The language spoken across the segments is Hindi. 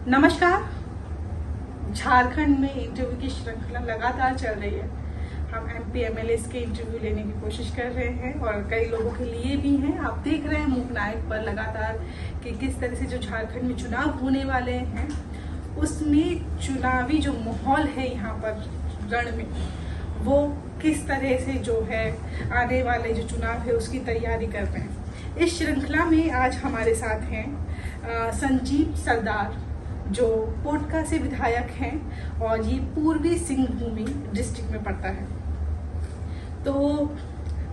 नमस्कार। झारखंड में इंटरव्यू की श्रृंखला लगातार चल रही है। हम MP MLAs के इंटरव्यू लेने की कोशिश कर रहे हैं और कई लोगों के लिए भी हैं। आप देख रहे हैं मूक नायक पर लगातार कि किस तरह से जो झारखंड में चुनाव होने वाले हैं उसमें चुनावी जो माहौल है यहाँ पर रण में, वो किस तरह से जो है आने वाले जो चुनाव है उसकी तैयारी कर रहे हैं। इस श्रृंखला में आज हमारे साथ हैं संजीव सरदार, जो पोटका से विधायक हैं और ये पूर्वी सिंहभूम डिस्ट्रिक्ट में पड़ता है। तो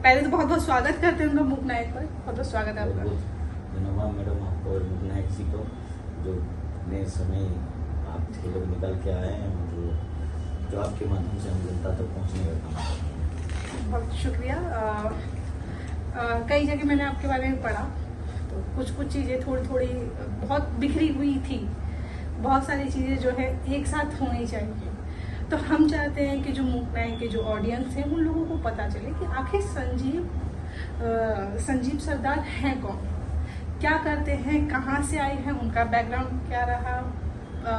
पहले तो बहुत बहुत स्वागत करते हैं उनका मूक नायक पर। बहुत बहुत स्वागत है आपका। धन्यवाद मैडम आपको और मूक नायक जी को, जो नए समय आप थे लोग निकल के आए हैं और जो आपके माध्यम से हम जनता तक पहुँचने का काम। बहुत शुक्रिया। कई जगह मैंने आपके बारे में पढ़ा तो कुछ चीज़ें थोड़ी बहुत बिखरी हुई थी। बहुत सारी चीज़ें जो है एक साथ होनी चाहिए। तो हम चाहते हैं कि जो मूक नायक के जो ऑडियंस है उन लोगों को पता चले कि आखिर संजीव सरदार हैं कौन, क्या करते हैं, कहाँ से आए हैं, उनका बैकग्राउंड क्या रहा,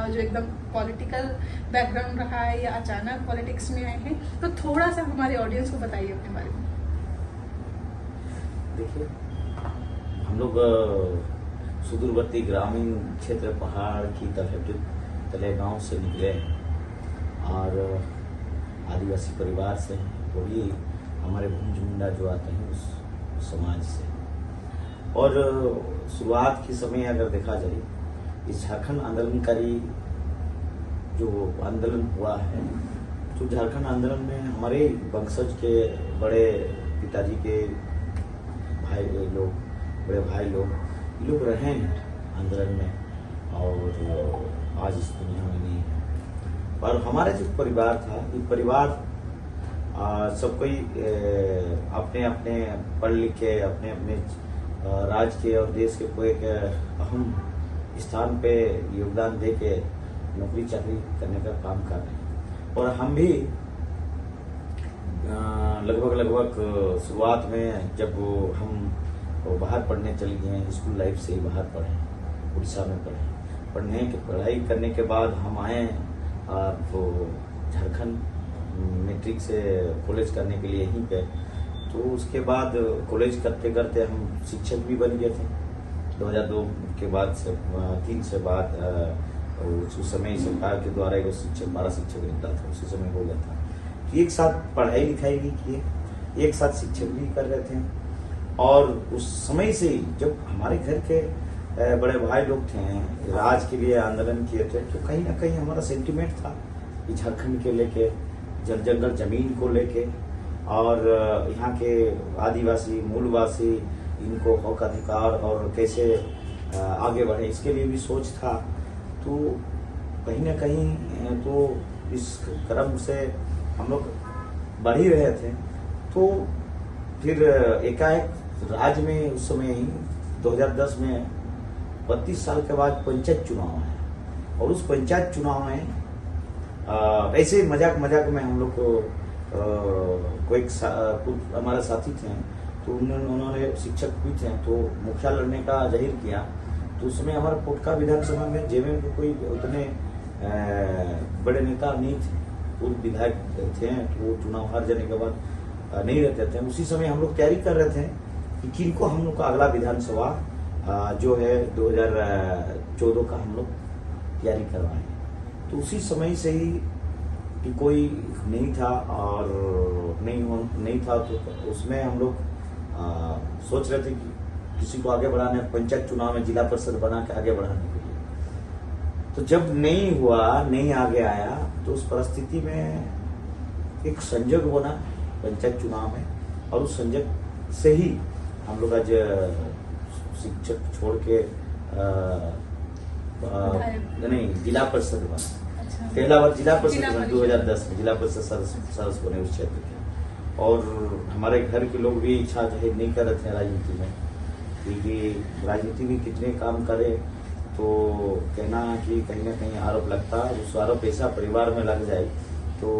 जो एकदम पॉलिटिकल बैकग्राउंड रहा है या अचानक पॉलिटिक्स में आए हैं। तो थोड़ा सा हमारे ऑडियंस को बताइए अपने बारे में। देखिए, हम लोग सुदूरवर्ती ग्रामीण क्षेत्र पहाड़ की तले गांव से निकले हैं और आदिवासी परिवार से हैं। वो भी हमारे भूंज मुंडा जो आते हैं उस समाज से। और शुरुआत के समय अगर देखा जाए, इस झारखंड आंदोलनकारी जो आंदोलन हुआ है, तो झारखंड आंदोलन में हमारे वंशज के बड़े पिताजी के भाई लोग, बड़े भाई लोग, ये लोग रहे हैं आंदोलन में और आज इस दुनिया में नहीं है। और हमारा जो परिवार था, ये परिवार सब कोई अपने अपने पढ़ लिख के अपने अपने राज्य के और देश के कोई एक अहम स्थान पे योगदान दे के नौकरी चाकरी करने का काम कर रहे हैं। और हम भी लगभग शुरुआत में जब हम बाहर पढ़ने चले गए, स्कूल लाइफ से ही बाहर पढ़े, उड़ीसा में पढ़ाई करने के बाद हम आए तो झारखंड मैट्रिक से कॉलेज करने के लिए यहीं पे। तो उसके बाद कॉलेज करते करते हम शिक्षक भी बन गए थे 2002 के बाद से 3 से बाद। उस समय सरकार के द्वारा एक शिक्षक 12 शिक्षक निकला था, उसी समय हो गया था। तो एक साथ पढ़ाई लिखाई भी किए, एक साथ शिक्षक भी कर रहे थे। और उस समय से जब हमारे घर के बड़े भाई लोग थे, राज के लिए आंदोलन किए थे, तो कहीं ना कहीं हमारा सेंटिमेंट था कि झारखंड के लेके, जंगल जमीन को लेके और यहाँ के आदिवासी मूलवासी, इनको हक अधिकार और कैसे आगे बढ़े, इसके लिए भी सोच था। तो कहीं ना कहीं तो इस क्रम से हम लोग बढ़ ही रहे थे। तो फिर एकाएक राज्य में उस समय ही 2010 में 32 साल के बाद पंचायत चुनाव है। और उस पंचायत चुनाव में ऐसे मजाक में हम लोग को कोई हमारे साथी थे, तो उन्होंने शिक्षक भी थे, तो मुखिया लड़ने का जाहिर किया। तो उसमें हमारे पोटका विधानसभा में जेमे में कोई उतने बड़े नेता नहीं थे, पूर्व विधायक थे, तो वो चुनाव हार जाने के बाद नहीं रहते थे। उसी समय हम लोग तैयारी कर रहे थे कि किनको हम लोग का अगला विधानसभा जो है 2014 का हम लोग तैयारी करवाएं। तो उसी समय से ही कि कोई नहीं था और नहीं था, तो उसमें हम लोग सोच रहे थे कि किसी को आगे बढ़ाने, पंचायत चुनाव में जिला परिषद बना के आगे बढ़ाने के लिए। तो जब नहीं हुआ, नहीं आगे आया, तो उस परिस्थिति में एक संजोग बना पंचायत चुनाव में, और उस संजोग से ही हम लोग आज शिक्षक छोड़ के नहीं जिला परिषद बना। पहला बार जिला परिषद 2010 में जिला परिषद सदस्य बने उस क्षेत्र के। और हमारे घर के लोग भी इच्छा जाहिर नहीं कर रहे थे राजनीति में, क्योंकि राजनीति में कितने काम करे तो कहना कि कहीं ना कहीं आरोप लगता है। उस आरोप ऐसा परिवार में लग जाए तो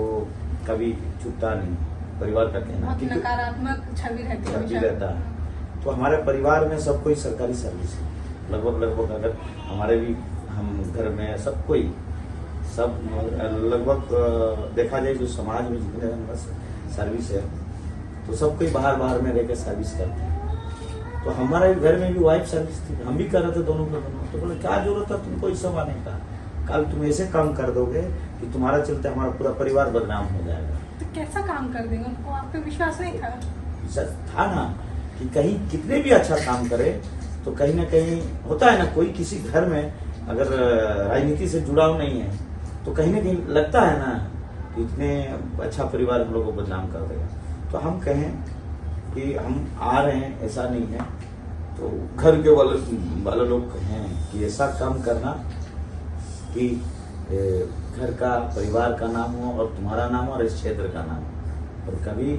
कभी छूटता नहीं परिवार का कहना, नकारात्मक छवि रहता है। तो हमारे परिवार में सब कोई सरकारी सर्विस है लगभग। अगर हमारे भी हम घर में सब कोई सब लगभग देखा जाए जो समाज में जितने हमारा सर्विस है तो सब कोई बाहर में रह के सर्विस करते हैं। तो हमारे घर में भी वाइफ सर्विस थी, हम भी कर रहे थे दोनों। तो बोले क्या जरूरत है तुमको इस सब आने का, कल तुम ऐसे काम कर दोगे कि तुम्हारा चलते हमारा पूरा परिवार बदनाम हो जाएगा। तो कैसा काम कर देंगे, उनको आप पे विश्वास नहीं था? था ना कि कहीं कितने भी अच्छा काम करे तो कहीं ना कहीं होता है ना, कोई किसी घर में अगर राजनीति से जुड़ाव नहीं है तो कहीं ना कहीं लगता है ना कि इतने अच्छा परिवार हम लोग को बदनाम कर देगा। तो हम कहें कि हम आ रहे हैं, ऐसा नहीं है, तो घर के वाले लोग कहें कि ऐसा काम करना कि घर का परिवार का नाम हो और तुम्हारा नाम हो और इस क्षेत्र का नाम हो, और कभी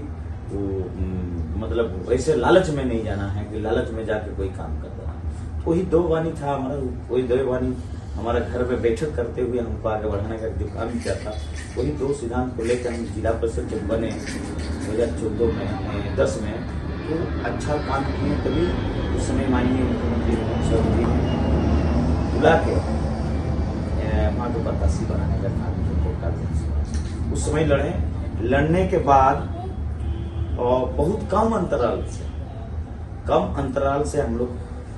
वो मतलब वैसे लालच में नहीं जाना है कि लालच में जाके कोई काम कर देना। तो वही दो वाणी था हमारा, वही दो वाणी हमारा घर में बैठक करते हुए हमको आगे बढ़ाने का जो काम किया था, वही दो सिद्धांत को लेकर हम जिला परिषद जब बने 2014 में 10 में, तो अच्छा काम किए। तभी उस समय माननीय मुख्यमंत्री जी बुला के वहाँ को प्रत्याशी बनाने का काम किया। उस समय लड़ने के बाद और बहुत कम अंतराल से हम लोग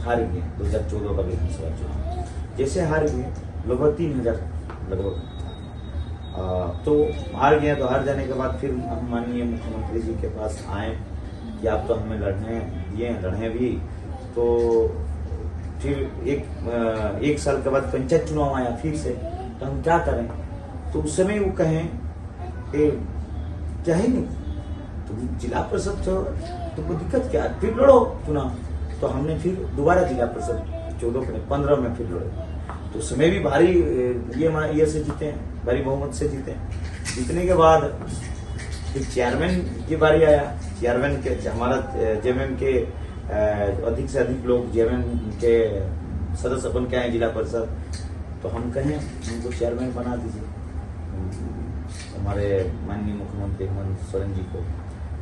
हार गए 2014 का विधानसभा चुनाव। जैसे हार गए लगभग 3000 लगभग, तो हार गए। तो हार जाने के बाद फिर हम माननीय मुख्यमंत्री जी के पास आए कि आप तो हमें लड़े भी। तो फिर एक साल के बाद पंचायत चुनाव आया फिर से, तो हम क्या करें? तो उस समय वो कहें कि क्या ही नहीं, तुम जिला परिषद तुमको दिक्कत क्या, फिर लड़ो चुनाव। तो हमने फिर दोबारा जिला परिषद 15 में फिर लड़े। तो उस समय भी भारी ये से जीते, भारी बहुमत से जीते। जीतने के बाद फिर चेयरमैन की बारी आया। चेयरमैन के हमारा जेएमएम के अधिक से अधिक लोग जेएमएम के सदस्य बन के आए जिला परिषद। तो हम कहें उनको चेयरमैन बना दीजिए हमारे माननीय मुख्यमंत्री हेमंत सोरेन जी को।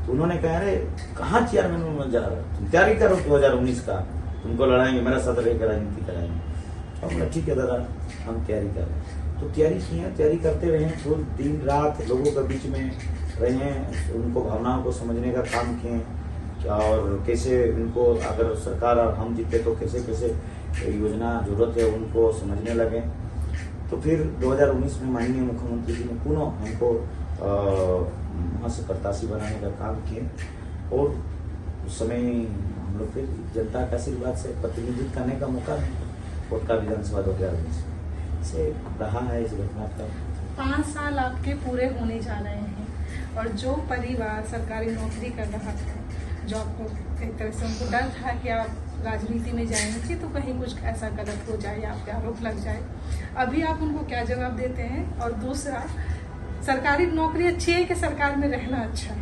तो उन्होंने कहा अरे कहाँ चेयरमैन में जा रहा है, तुम तैयारी करो 2019 का, तुमको लड़ाएंगे, मेरा साथ रहकर राजनीति कराएंगे। तो हमने ठीक है दादा, हम तैयारी कर रहे हैं। तो तैयारी किए, तैयारी करते रहे, तो दिन रात लोगों के बीच में रहे, उनको भावनाओं को समझने का काम किए, और कैसे उनको अगर सरकार और हम जीते तो कैसे कैसे योजना जरूरत है उनको समझने लगे। तो फिर 2019 में माननीय मुख्यमंत्री जी ने पुनः हमको वहाँ से प्रत्याशी बनाने का काम किए, और उस समय हम लोग फिर जनता का आशीर्वाद से प्रतिनिधित्व करने का मौका मिला। कोटका विधानसभा 2019 से रहा है इस घटना का। 5 साल आपके पूरे होने जा रहे हैं, और जो परिवार सरकारी नौकरी कर रहा था, जो आपको एक तरह से उनको डर था कि आप राजनीति में जाएंगे तो कहीं कुछ ऐसा गलत हो जाए या आप पे आरोप लग जाए, अभी आप उनको क्या जवाब देते हैं? और दूसरा, सरकारी नौकरी अच्छी है कि सरकार में रहना अच्छा है?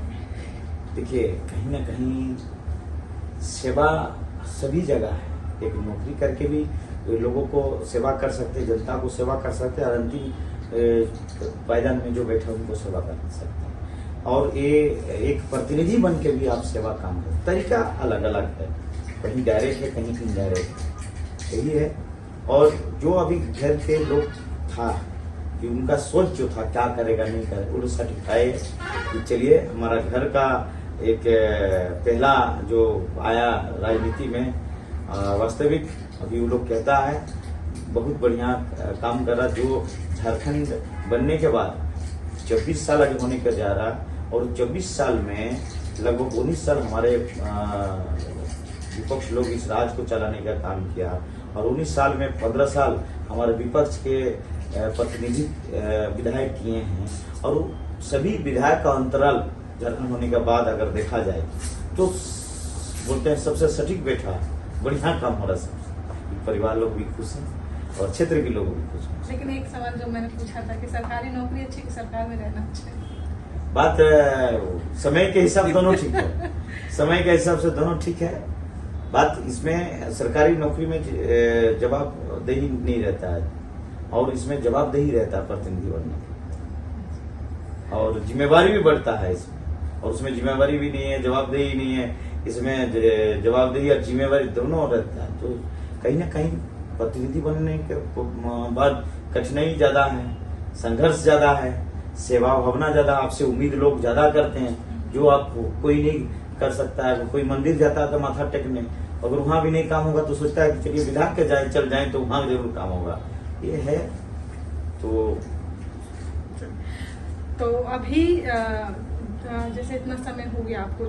देखिए, कहीं ना कहीं सेवा सभी जगह है। एक नौकरी करके भी लोगों को सेवा कर सकते हैं, जनता को सेवा कर सकते हैं, और अंतिम पायदान में जो बैठे उनको सेवा कर सकते हैं। और ये एक प्रतिनिधि बन के भी आप सेवा काम करते, तरीका अलग अलग है, कहीं डायरेक्ट है कहीं इनडायरेक्ट, यही है। और जो अभी घर के लोग था कि उनका सोच जो था क्या करेगा नहीं करेगा, उन्हें सर्टिफाई कि चलिए हमारा घर का एक पहला जो आया राजनीति में, वास्तविक अभी वो लोग कहता है बहुत बढ़िया काम कर रहा। जो झारखंड बनने के बाद 24 साल आगे होने का जा रहा, और 24 साल में लगभग 19 साल हमारे विपक्ष लोग इस राज को चलाने का काम किया, और 19 साल में 15 साल हमारे विपक्ष के प्रतिनिधि विधायक किए हैं। और सभी विधायक का अंतराल झारखंड होने के बाद अगर देखा जाए तो बोलते हैं सबसे सटीक बैठा, बढ़िया काम हो रहा है। परिवार लोग भी खुश हैं और क्षेत्र के लोग भी खुश हैं। लेकिन एक सवाल जो मैंने पूछा था कि सरकारी नौकरी अच्छी कि सरकार में रहना अच्छा है? बात समय के हिसाब दोनों ठीक है, समय के हिसाब से दोनों ठीक है। बात इसमें सरकारी नौकरी में जवाबदेही नहीं रहता है, और इसमें जवाबदेही रहता है प्रतिनिधि बनने की, और जिम्मेवारी भी बढ़ता है इसमें। और उसमें जिम्मेवारी भी नहीं है, जवाबदेही नहीं है, इसमें जवाबदेही और जिम्मेवारी दोनों रहता है। तो कहीं ना कहीं प्रतिनिधि बनने के बाद कठिनाई ज्यादा है, संघर्ष ज्यादा है, सेवा भावना ज्यादा, आपसे उम्मीद लोग ज्यादा करते हैं, जो आप कोई नहीं कर सकता है। कोई मंदिर जाता है तो माथा टेकने, अगर वहां भी नहीं काम होगा तो सोचता है कि चलिए विधायक के चल जाए तो वहां जरूर काम होगा। ये है। तो अभी जैसे इतना समय हो गया आपको,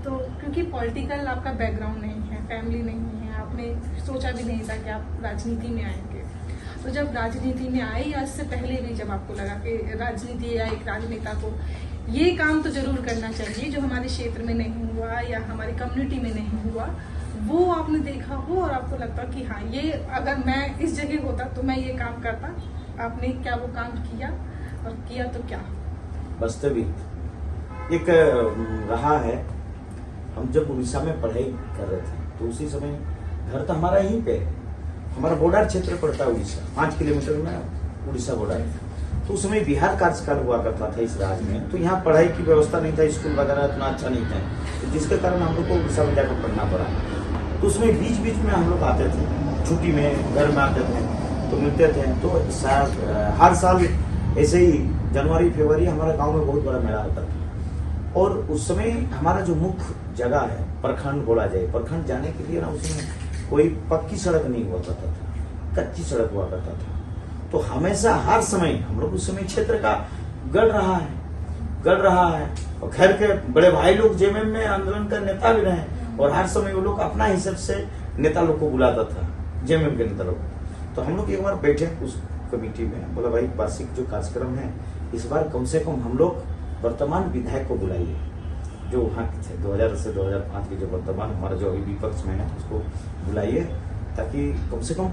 तो क्योंकि पॉलिटिकल आपका बैकग्राउंड नहीं है, फैमिली नहीं है, आपने सोचा भी नहीं था कि आप राजनीति में आएंगे। तो जब राजनीति में आई या इससे पहले भी जब आपको लगा कि राजनीति या एक राजनेता को ये काम तो जरूर करना चाहिए जो हमारे क्षेत्र में नहीं हुआ या हमारी कम्युनिटी में नहीं हुआ, वो आपने देखा हो और आपको लगता कि हाँ ये अगर मैं इस जगह होता तो मैं ये काम करता, आपने क्या वो काम किया और किया तो क्या? वास्तविक एक रहा है। हम जब उड़ीसा में पढ़ाई कर रहे थे तो उसी समय घर तो हमारा यहीं पे, हमारा बॉर्डर क्षेत्र पड़ता है उड़ीसा, 5 किलोमीटर में उड़ीसा बॉर्डर है। तो उस समय बिहार कार्यकाल हुआ करता था इस राज्य में, तो यहाँ पढ़ाई की व्यवस्था नहीं था, स्कूल वगैरह इतना अच्छा नहीं था, तो जिसके कारण हम लोग को उड़ीसा में जाकर पढ़ना पड़ा। तो उसमें बीच बीच में हम लोग आते थे, छुट्टी में घर में आते थे तो मिलते थे। तो हर साल ऐसे ही जनवरी फरवरी हमारे गांव में बहुत बड़ा मेला होता था। और उस समय हमारा जो मुख्य जगह है प्रखंड बोला जाए, प्रखंड जाने के लिए ना उसमें कोई पक्की सड़क नहीं हुआ करता था, कच्ची सड़क हुआ करता था। तो हमेशा हर समय हम लोग उस समय क्षेत्र का गढ़ रहा है और खैर के बड़े भाई लोग जेएमएम में आंदोलन का नेता भी रहे और हर समय वो लोग अपना हिसाब से नेता लोग को बुलाता था, जेएमएम के नेता लोग। तो हम लोग एक बार बैठे उस कमेटी में, बोला भाई वार्षिक जो कार्यक्रम है इस बार कम से कम हम लोग वर्तमान विधायक को बुलाइए जो वहाँ के थे 2000 से 2005 के, जो वर्तमान हमारा जो अभी विपक्ष में है उसको बुलाइए ताकि कम से कम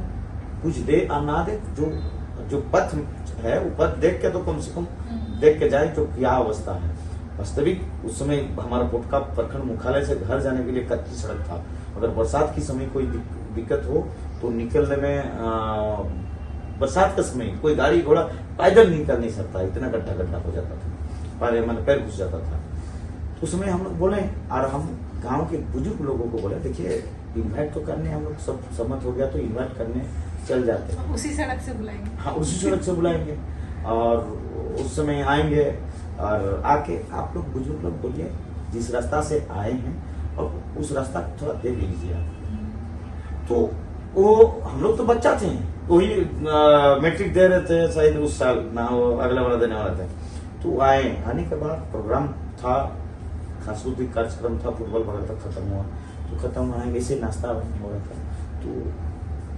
कुछ दे और ना दे, जो पथ है वो पथ देख के तो कम से कम देख के जाए जो क्या अवस्था है। वास्तविक उस समय हमारा पोटका प्रखंड मुख्यालय से घर जाने के लिए कच्ची सड़क था। अगर बरसात के समय कोई दिक्कत हो तो निकलने में बरसात के समय कोई गाड़ी घोड़ा पैदल निकल नहीं सकता, इतना गड्ढा हो जाता था, पैर घुस जाता था। तो उस समय हम लोग बोले और हम गांव के बुजुर्ग लोगों को बोले देखिए इन्वाइट तो करने हम लोग सब सहमत हो गया तो इन्वाइट करने चल जाते हैं, उसी सड़क से बुलाएंगे। हाँ उसी सड़क से बुलाएंगे और उस समय आएंगे और आके आप लोग बुजुर्ग लोग बोलिए जिस रास्ता से आए हैं और उस रास्ता थोड़ा देख लीजिए आप। तो वो हम लोग तो बच्चा थे, वही मैट्रिक दे रहे थे शायद उस साल ना, वो अगला वाला देने वाला था। तो आने के बाद प्रोग्राम था, सांस्कृतिक कार्यक्रम था, फुटबॉल वगैरह तक खत्म हुआ। तो खत्म हुआ वैसे नाश्ता हो रहा था तो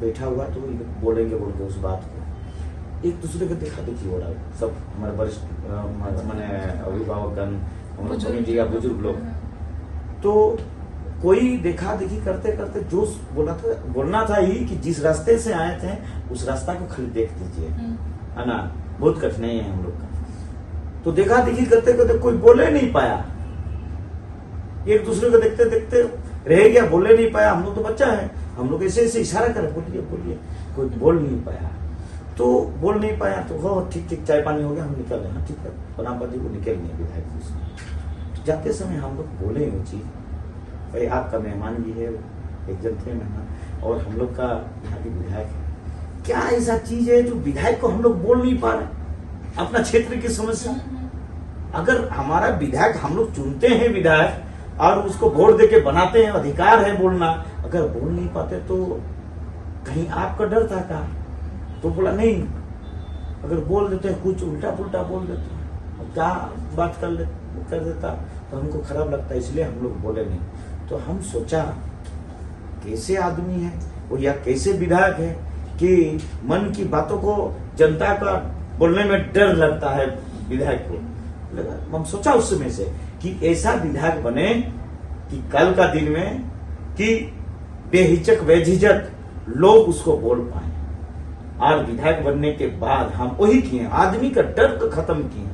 बैठा हुआ तो बोलेंगे बोल के उस बात को एक दूसरे को देखा देखी हो रहा है। सब हमारे वरिष्ठ मैंने अभिभावकगण, हमारे कमेटी का बुजुर्ग लोग, तो कोई देखा देखी करते करते जो बोलना था ही कि जिस रास्ते से आए थे उस रास्ता को खाली देख दीजिए, है ना, बहुत कठिनाई है हम लोग का। तो देखा देखी करते करते कोई बोले नहीं पाया, एक दूसरे को देखते देखते रह गया, बोले नहीं पाया। हम लोग तो बच्चा है, हम लोग ऐसे ऐसे इशारा करे बोलिए बोलिए, कोई बोल नहीं पाया। तो बोल नहीं पाया तो हो ठीक चाय पानी हो गया, हम निकल रहे, ठीक है प्रणाम जी को निकल गए विधायक जी से। तो जाते समय हम लोग बोले वो चीज, भाई आपका मेहमान भी है, एक जन थे मेहमान और हम लोग का यहाँ के विधायक है, क्या ऐसा चीज है जो विधायक को हम लोग बोल नहीं पा रहे अपना क्षेत्र की समस्या। अगर हमारा विधायक हम लोग चुनते हैं विधायक और उसको वोट देके बनाते हैं, अधिकार है बोलना, अगर बोल नहीं पाते तो कहीं आपका डर था क्या? तो बोला नहीं, अगर बोल देते हैं कुछ उल्टा पुल्टा बोल देते हैं, क्या बात कर देता तो हमको खराब लगता, इसलिए हम लोग बोले नहीं। तो हम सोचा कैसे आदमी है वो या कैसे विधायक है कि मन की बातों को जनता का बोलने में डर लगता है विधायक को। हम सोचा उस समय से कि ऐसा विधायक बने कि कल का दिन में कि बेहिचक बेझिझक लोग उसको बोल पाए। और विधायक बनने के बाद हम वही किए, आदमी का डर को खत्म किए।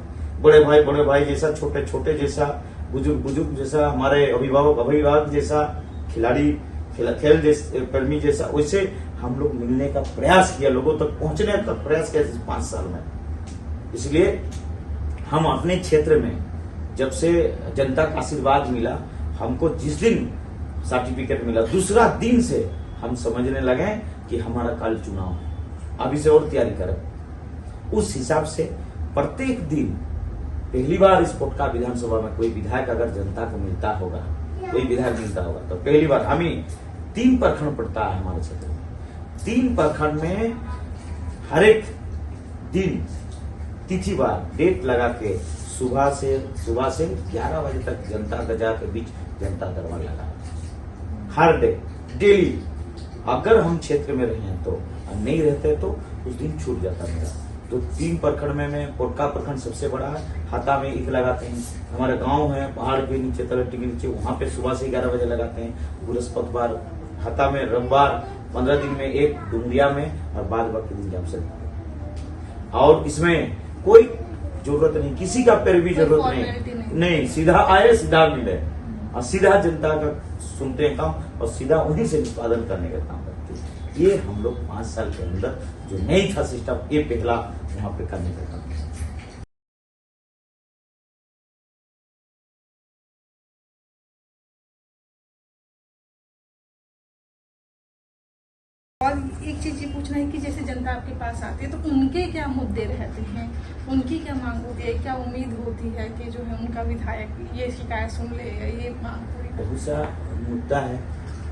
बड़े भाई जैसा, छोटे जैसा, बुजुर्ग जैसा, हमारे अभिभावक जैसा, खिलाड़ी खेल जैसे प्रेमी जैसा, वैसे हम लोग मिलने का प्रयास किया, लोगों तक पहुंचने का प्रयास किया 5 साल में। इसलिए हम अपने क्षेत्र में जब से जनता का आशीर्वाद मिला, हमको जिस दिन सर्टिफिकेट मिला दूसरा दिन से हम समझने लगे कि हमारा कल चुनाव है, अभी से और तैयारी करें। उस हिसाब से प्रत्येक दिन पहली बार इस पोटका विधानसभा में कोई विधायक अगर जनता को मिलता होगा, कोई विधायक मिलता होगा, तो पहली बार हमें 3 प्रखंड पड़ता है हमारे क्षेत्र में। 3 प्रखंड में हर एक दिन तिथिवार डेट लगा के सुबह से 11 बजे तक जनता गजा के बीच जनता दरबार लगा हर डे डेली। अगर हम क्षेत्र में रहे हैं तो, नहीं रहते तो उस दिन छूट जाता मेरा। तो 3 प्रखंड में मैं पोटका प्रखंड सबसे बड़ा है, हाथा में एक लगाते हैं। हमारे गांव है पहाड़ के नीचे, तलहटी के नीचे, वहां पे सुबह से 11 बजे लगाते हैं। बृहस्पतिवार हाथा में, रविवार 15 दिन में एक, डुमरिया में, और बाद बाकी दिन जब से। और इसमें कोई जरूरत नहीं, किसी का पैरवी जरूरत नहीं, सीधा आए सीधा मिले और सीधा जनता का सुनते हैं काम और सीधा उन्हीं से निष्पादन करने का काम करते हैं। ये हम लोग 5 साल के अंदर जो नहीं था सिस्टम, ये पहला वहां पे करने का काम है। और एक चीज ये पूछना है कि जैसे जनता आपके पास आती है तो उनके क्या मुद्दे रहते हैं, उनकी क्या मांग होती है, क्या उम्मीद होती है कि जो है उनका विधायक ये शिकायत सुन ले, ये मांग पूरी करे? बहुत सा मुद्दा है,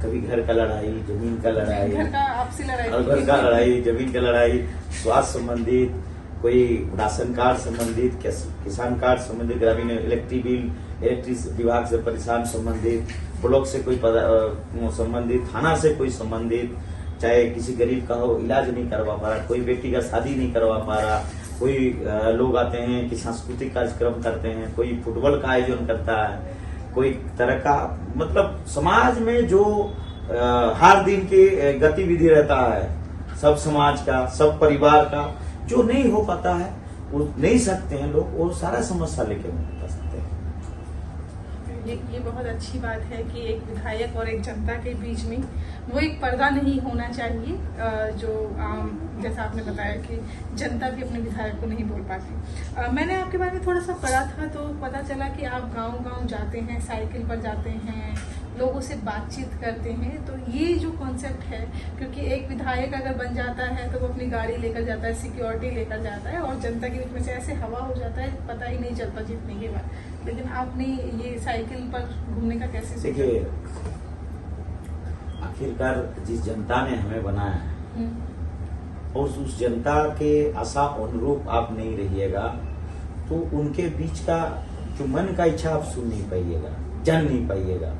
कभी घर का लड़ाई, जमीन का लड़ाई, घर का आपसी लड़ाई, और घर का लड़ाई, जमीन का लड़ाई, स्वास्थ्य संबंधित, कोई राशन कार्ड संबंधित, किसान कार्ड संबंधित, ग्रामीण इलेक्ट्रिक बिल, इलेक्ट्रिक विभाग से परेशान संबंधित, ब्लॉक से कोई संबंधित, थाना से कोई संबंधित, चाहे किसी गरीब का हो इलाज नहीं करवा पा रहा, कोई बेटी का शादी नहीं करवा पा रहा, कोई लोग आते हैं कि सांस्कृतिक कार्यक्रम करते हैं, कोई फुटबॉल का आयोजन करता है, कोई तरह का, मतलब समाज में जो हर दिन की गतिविधि रहता है सब समाज का, सब परिवार का, जो नहीं हो पाता है, वो नहीं सकते हैं लोग, वो सारा समस्या लेके बता सकते हैं। ये बहुत अच्छी बात है कि एक विधायक और एक जनता के बीच में वो एक पर्दा नहीं होना चाहिए, जो जैसा आपने बताया कि जनता भी अपने विधायक को नहीं बोल पाती। मैंने आपके बारे में थोड़ा सा पढ़ा था तो पता चला कि आप गांव-गांव जाते हैं, साइकिल पर जाते हैं, लोगों से बातचीत करते हैं। तो ये जो कॉन्सेप्ट है, क्योंकि एक विधायक अगर बन जाता है तो वो अपनी गाड़ी लेकर जाता है, सिक्योरिटी लेकर जाता है और जनता के बीच में से ऐसे हवा हो जाता है, पता ही नहीं चलता जीतने के बाद। लेकिन आपने ये साइकिल पर घूमने का कैसे सोचा? देखिए, आखिरकार जिस जनता ने हमें बनाया है और उस जनता के आशा अनुरूप आप नहीं रहिएगा तो उनके बीच का जो मन का इच्छा आप सुन नहीं पाइएगा, जान नहीं पाइएगा।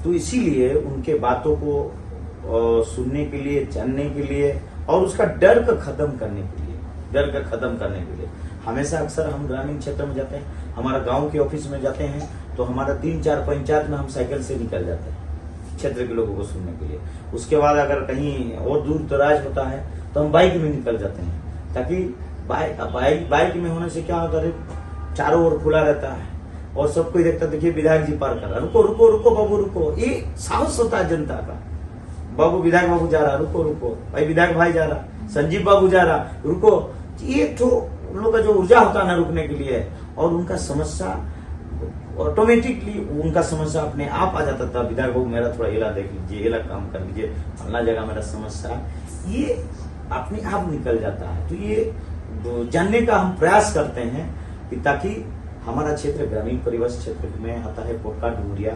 तो इसीलिए उनके बातों को सुनने के लिए, जानने के लिए और उसका डर को खत्म करने के लिए हमेशा अक्सर हम ग्रामीण क्षेत्र में जाते हैं, हमारा गांव के ऑफिस में जाते हैं तो हमारा 3-4 पंचायत में हम साइकिल से निकल जाते हैं क्षेत्र के लोगों को सुनने के लिए। उसके बाद अगर कहीं और दूर दराज होता है तो हम बाइक में निकल जाते हैं, ताकि बाइक में होने से क्या होता है, चारों ओर खुला रहता है और सब कोई देखता, देखिए विधायक जी पार कर रहा है, रुको रुको रुको बाबू रुको, ये साहस होता है जनता का। बाबू विधायक बाबू जा रहा, रुको रुको, भाई विधायक भाई जा रहा, संजीव बाबू जा रहा, रुको। ये तो उन लोग का जो ऊर्जा होता है ना रुकने के लिए, और उनका समस्या ऑटोमेटिकली उनका समस्या अपने आप आ जाता था। विधायक बाबू मेरा थोड़ा इला देख लीजिए, इला काम कर लीजिए, फलना जगह मेरा समस्या, ये अपने आप निकल जाता है। तो ये जानने का हम प्रयास करते हैं कि ताकि हमारा क्षेत्र ग्रामीण परिवेश क्षेत्र में आता है, पोटका, डुमरिया,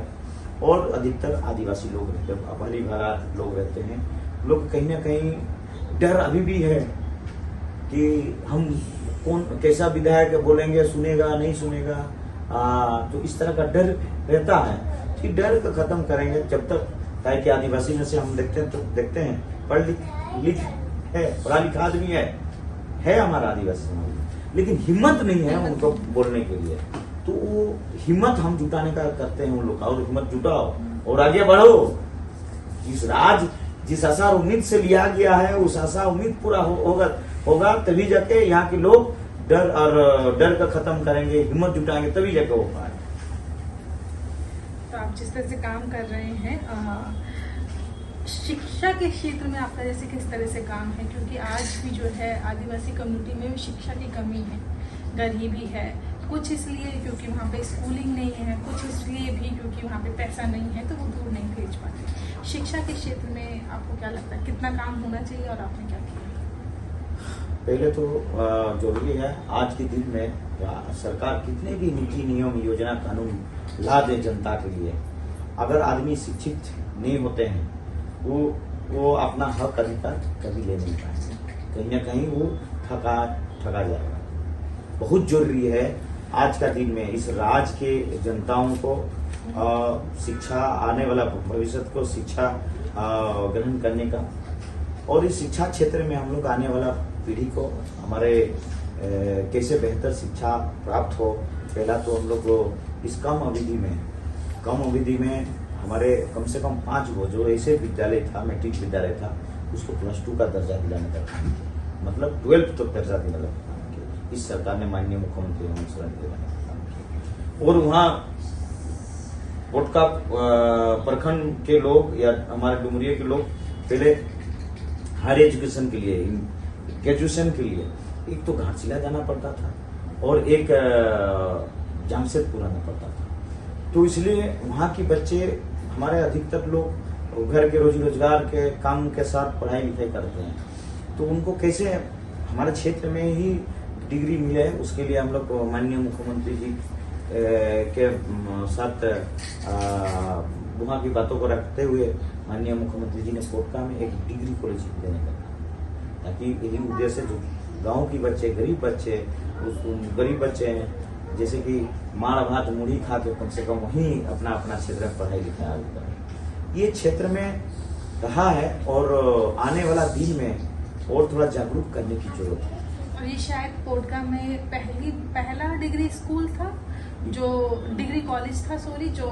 और अधिकतर आदिवासी लोग रहते हैं, अबाली भरा लोग रहते हैं। लोग कहीं ना कहीं डर अभी भी है कि हम कौन कैसा विधायक बोलेंगे, सुनेगा नहीं सुनेगा, तो इस तरह का डर रहता है। कि डर को खत्म करेंगे जब तक, ताकि आदिवासी में से हम देखते हैं पढ़ लिख है, पढ़ा लिखा आदमी है हमारा आदिवासी समाज, लेकिन हिम्मत नहीं है उनको बोलने के लिए। तो वो हिम्मत हम जुटाने का करते हैं उन लोग का, और हिम्मत जुटाओ और आगे बढ़ो। जिस आशा उम्मीद से लिया गया है उस आशा उम्मीद पूरा होगा तभी जाके यहाँ के लोग डर का खत्म करेंगे, हिम्मत जुटाएंगे, तभी जाके हो पाए। तो आप जिस तरह से काम कर रहे हैं, शिक्षा के क्षेत्र में आपका जैसे किस तरह से काम है, क्योंकि आज भी जो है आदिवासी कम्युनिटी में शिक्षा की कमी है, गरीबी है, कुछ इसलिए क्योंकि वहाँ पे स्कूलिंग नहीं है, कुछ इसलिए भी क्योंकि वहाँ पे पैसा नहीं है, तो वो दूर नहीं भेज पाते। शिक्षा के क्षेत्र में आपको क्या लगता है कितना काम होना चाहिए और आपने क्या किया? पहले तो जरूरी है आज के दिन में सरकार कितने भी नीति नियम योजना कानून ला दे जनता के लिए, अगर आदमी शिक्षित नहीं होते हैं वो अपना हक अधिकार कभी ले नहीं पाएंगे, कहीं ना कहीं वो ठगा जाएगा। बहुत जरूरी है आज का दिन में इस राज्य के जनताओं को शिक्षा, आने वाला भविष्य को शिक्षा ग्रहण करने का, और इस शिक्षा क्षेत्र में हम लोग आने वाला पीढ़ी को हमारे कैसे बेहतर शिक्षा प्राप्त हो। पहला तो हम लोग इस कम अवधि में हमारे कम से कम 5 गो जो ऐसे विद्यालय था, मैट्रिक विद्यालय था, उसको +2 का दर्जा दिलाने का काम किया, मतलब 12th तक दर्जा दिलाने का काम किया। इस सरकार ने माननीय मुख्यमंत्री हेमंत सोरेन दिलाने का काम किया। और वहाँ पोटका प्रखंड के लोग या हमारे डुमरिया के लोग पहले हायर एजुकेशन के लिए, ग्रेजुएशन के लिए एक तो घाटशिला जाना पड़ता था और एक जामशेदपुर आना पड़ता था। तो इसलिए वहाँ के बच्चे, हमारे अधिकतर लोग घर के रोजी रोजगार के काम के साथ पढ़ाई लिखाई करते हैं, तो उनको कैसे हमारे क्षेत्र में ही डिग्री मिले, उसके लिए हम लोग माननीय मुख्यमंत्री जी के साथ वहाँ की बातों को रखते हुए माननीय मुख्यमंत्री जी ने पोटका में एक डिग्री कॉलेज देने का, ताकि यही उद्देश्य जो गांव की बच्चे, गरीब बच्चे हैं, जैसे कि माड़ भात मुढ़ी खा के कम से कम वहीं अपना क्षेत्र में पढ़ाई लिखाई आगे करें। ये क्षेत्र में रहा है और आने वाला दिन में और थोड़ा जागरूक करने की जरूरत है। और ये शायद पोटका में पहला डिग्री स्कूल था, जो डिग्री कॉलेज था, जो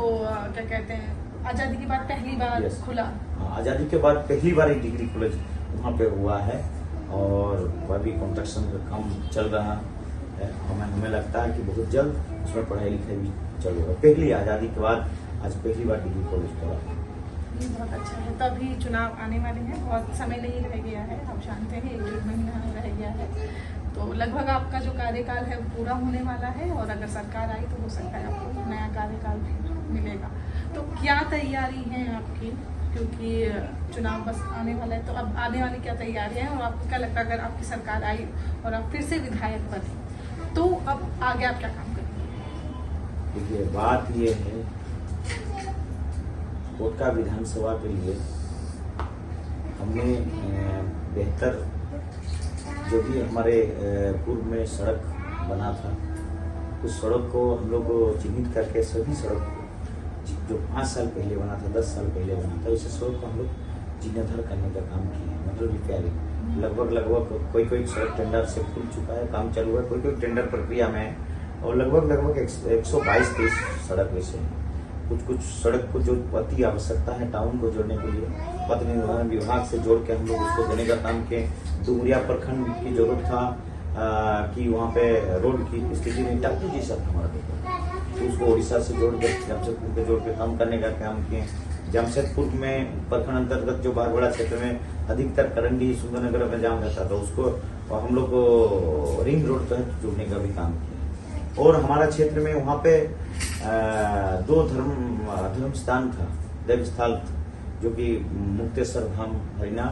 क्या कहते हैं, आजादी के बाद पहली बार खुला। आजादी के बाद पहली बार एक डिग्री कॉलेज वहाँ पे हुआ है और अभी कंस्ट्रक्शन का काम चल रहा है। हमें लगता है कि बहुत जल्द उसमें पढ़ाई लिखाई भी चल रहा है। पहली आजादी के बाद आज पहली बार डिग्री कॉलेज खुला। ये बहुत अच्छा है। तो अभी चुनाव आने वाले हैं, बहुत समय नहीं रह गया है, आप जानते हैं 1-1.5 महीना रह गया है, तो लगभग आपका जो कार्यकाल है वो पूरा होने वाला है और अगर सरकार आई तो हो सकता है आपको नया कार्यकाल भी मिलेगा। तो क्या तैयारी है आपकी, क्योंकि चुनाव बस आने वाला है, तो अब आने वाली क्या तैयारियां हैं और आपको क्या लगता है अगर आपकी सरकार आई और आप फिर से विधायक बने तो अब आगे आप क्या काम करेंगे? देखिए, बात ये है पोटका विधानसभा के लिए हमने बेहतर जो भी हमारे पूर्व में सड़क बना था, उस सड़क को हम लोग चिन्हित करके सभी सड़क जो 5 साल पहले बना था, 10 साल पहले बना था, उस सड़क को हम लोग जीर्णोद्धार करने का काम किया, मतलब रिपेयरिंग। लगभग कोई सड़क टेंडर से खुल चुका है, काम चालू है, कोई टेंडर प्रक्रिया में है और लगभग 122-130 सड़क वैसे हैं। कुछ सड़क को जो अति आवश्यकता है टाउन को जोड़ने के लिए पथ निर्माण विभाग से जोड़ के हम लोग उसको देने का काम किए। डुमरिया प्रखंड की जरूरत था कि वहाँ पे रोड की स्थिति नहीं, टापू जी सब हमारा तो उसको उड़ीसा से जोड़ के जमशेदपुर के जोड़ के काम करने का काम किए। जमशेदपुर में प्रखंड अंतर्गत जो बागवाड़ा क्षेत्र में अधिकतर करंडी सुंदरनगर में जाम रहता था, उसको हम लोग रिंग रोड तक जोड़ने का भी काम किया। और हमारा क्षेत्र में वहाँ पे 2 धर्म स्थान था, देव स्थल, जो कि मुक्तेश्वर धाम हरिना